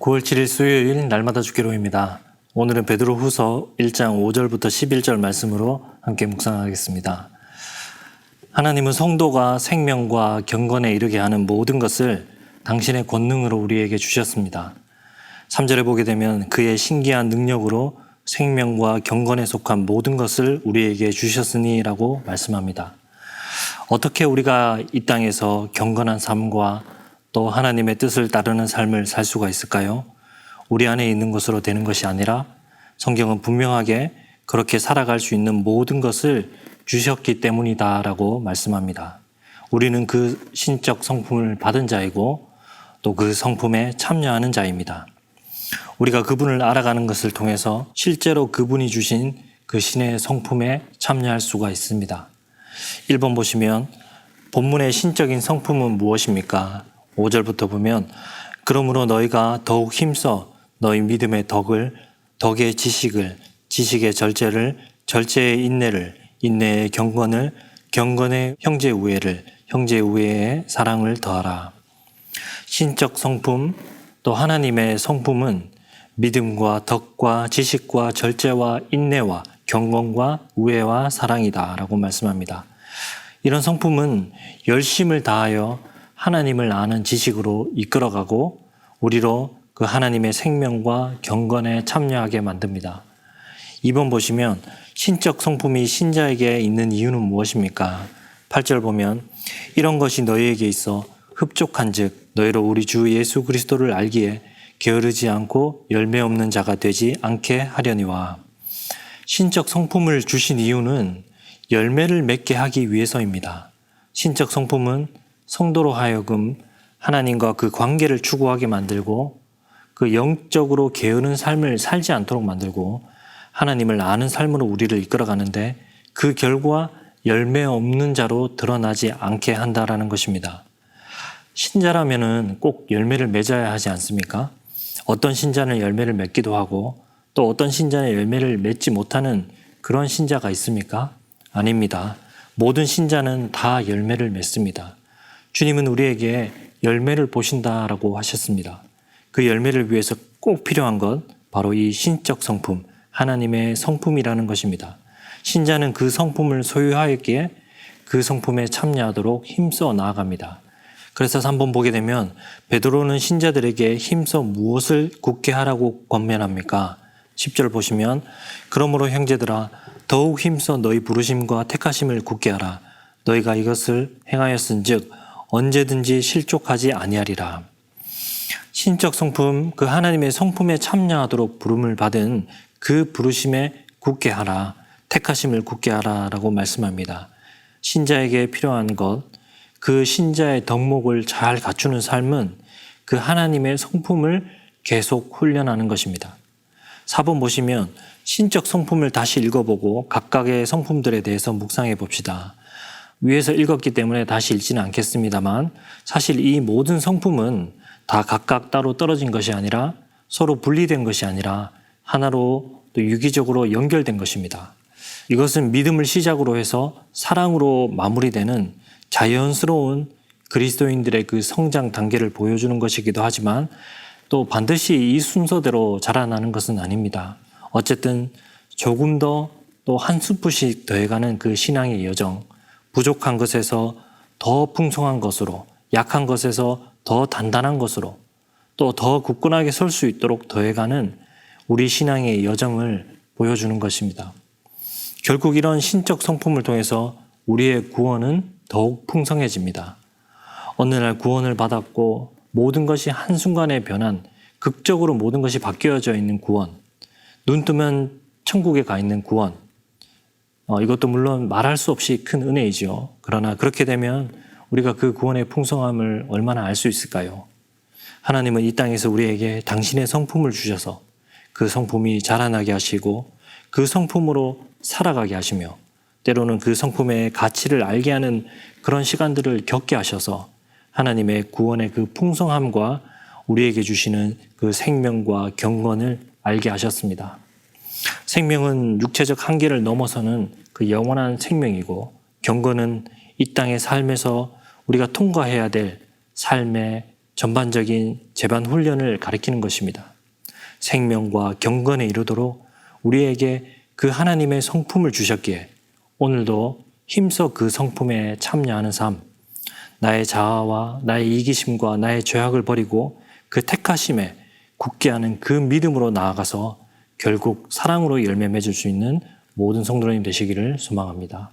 9월 7일 수요일 날마다 주기로입니다. 오늘은 베드로후서 1장 5절부터 11절 말씀으로 함께 묵상하겠습니다. 하나님은 성도가 생명과 경건에 이르게 하는 모든 것을 당신의 권능으로 우리에게 주셨습니다. 3절에 보게 되면 그의 신기한 능력으로 생명과 경건에 속한 모든 것을 우리에게 주셨으니 라고 말씀합니다. 어떻게 우리가 이 땅에서 경건한 삶과 또 하나님의 뜻을 따르는 삶을 살 수가 있을까요? 우리 안에 있는 것으로 되는 것이 아니라 성경은 분명하게 그렇게 살아갈 수 있는 모든 것을 주셨기 때문이다 라고 말씀합니다. 우리는 그 신적 성품을 받은 자이고 또 그 성품에 참여하는 자입니다. 우리가 그분을 알아가는 것을 통해서 실제로 그분이 주신 그 신의 성품에 참여할 수가 있습니다. 1번 보시면 본문의 신적인 성품은 무엇입니까? 5절부터 보면 그러므로 너희가 더욱 힘써 너희 믿음의 덕을, 덕의 지식을, 지식의 절제를, 절제의 인내를, 인내의 경건을, 경건의 형제 우애를, 형제 우애의 사랑을 더하라. 신적 성품, 또 하나님의 성품은 믿음과 덕과 지식과 절제와 인내와 경건과 우애와 사랑이다 라고 말씀합니다. 이런 성품은 열심을 다하여 하나님을 아는 지식으로 이끌어가고 우리로 그 하나님의 생명과 경건에 참여하게 만듭니다. 2번 보시면 신적 성품이 신자에게 있는 이유는 무엇입니까? 8절 보면 이런 것이 너희에게 있어 흡족한 즉 너희로 우리 주 예수 그리스도를 알기에 게으르지 않고 열매 없는 자가 되지 않게 하려니와. 신적 성품을 주신 이유는 열매를 맺게 하기 위해서입니다. 신적 성품은 성도로 하여금 하나님과 그 관계를 추구하게 만들고 그 영적으로 게으른 삶을 살지 않도록 만들고 하나님을 아는 삶으로 우리를 이끌어가는데 그 결과 열매 없는 자로 드러나지 않게 한다라는 것입니다. 신자라면은 꼭 열매를 맺어야 하지 않습니까? 어떤 신자는 열매를 맺기도 하고 또 어떤 신자는 열매를 맺지 못하는 그런 신자가 있습니까? 아닙니다. 모든 신자는 다 열매를 맺습니다. 주님은 우리에게 열매를 보신다라고 하셨습니다. 그 열매를 위해서 꼭 필요한 것 바로 이 신적 성품, 하나님의 성품이라는 것입니다. 신자는 그 성품을 소유하였기에 그 성품에 참여하도록 힘써 나아갑니다. 그래서 3번 보게 되면 베드로는 신자들에게 힘써 무엇을 굳게 하라고 권면합니까? 10절 보시면 그러므로 형제들아 더욱 힘써 너희 부르심과 택하심을 굳게 하라. 너희가 이것을 행하였은즉 언제든지 실족하지 아니하리라. 신적 성품, 그 하나님의 성품에 참여하도록 부름을 받은 그 부르심에 굳게 하라. 택하심을 굳게 하라 라고 말씀합니다. 신자에게 필요한 것, 그 신자의 덕목을 잘 갖추는 삶은 그 하나님의 성품을 계속 훈련하는 것입니다. 4번 보시면 신적 성품을 다시 읽어보고 각각의 성품들에 대해서 묵상해 봅시다. 위에서 읽었기 때문에 다시 읽지는 않겠습니다만 사실 이 모든 성품은 다 각각 따로 떨어진 것이 아니라 서로 분리된 것이 아니라 하나로 또 유기적으로 연결된 것입니다. 이것은 믿음을 시작으로 해서 사랑으로 마무리되는 자연스러운 그리스도인들의 그 성장 단계를 보여주는 것이기도 하지만 또 반드시 이 순서대로 자라나는 것은 아닙니다. 어쨌든 조금 더 또 한 스푼씩 더해가는 그 신앙의 여정, 부족한 것에서 더 풍성한 것으로, 약한 것에서 더 단단한 것으로, 또 더 굳건하게 설 수 있도록 더해가는 우리 신앙의 여정을 보여주는 것입니다. 결국 이런 신적 성품을 통해서 우리의 구원은 더욱 풍성해집니다. 어느 날 구원을 받았고 모든 것이 한순간에 변한 극적으로 모든 것이 바뀌어져 있는 구원, 눈 뜨면 천국에 가 있는 구원, 이것도 물론 말할 수 없이 큰 은혜이죠. 그러나 그렇게 되면 우리가 그 구원의 풍성함을 얼마나 알 수 있을까요? 하나님은 이 땅에서 우리에게 당신의 성품을 주셔서 그 성품이 자라나게 하시고 그 성품으로 살아가게 하시며 때로는 그 성품의 가치를 알게 하는 그런 시간들을 겪게 하셔서 하나님의 구원의 그 풍성함과 우리에게 주시는 그 생명과 경건을 알게 하셨습니다. 생명은 육체적 한계를 넘어서는 그 영원한 생명이고 경건은 이 땅의 삶에서 우리가 통과해야 될 삶의 전반적인 재반 훈련을 가리키는 것입니다. 생명과 경건에 이르도록 우리에게 그 하나님의 성품을 주셨기에 오늘도 힘써 그 성품에 참여하는 삶, 나의 자아와 나의 이기심과 나의 죄악을 버리고 그 택하심에 굳게 하는 그 믿음으로 나아가서 결국 사랑으로 열매 맺을 수 있는 모든 성도님 되시기를 소망합니다.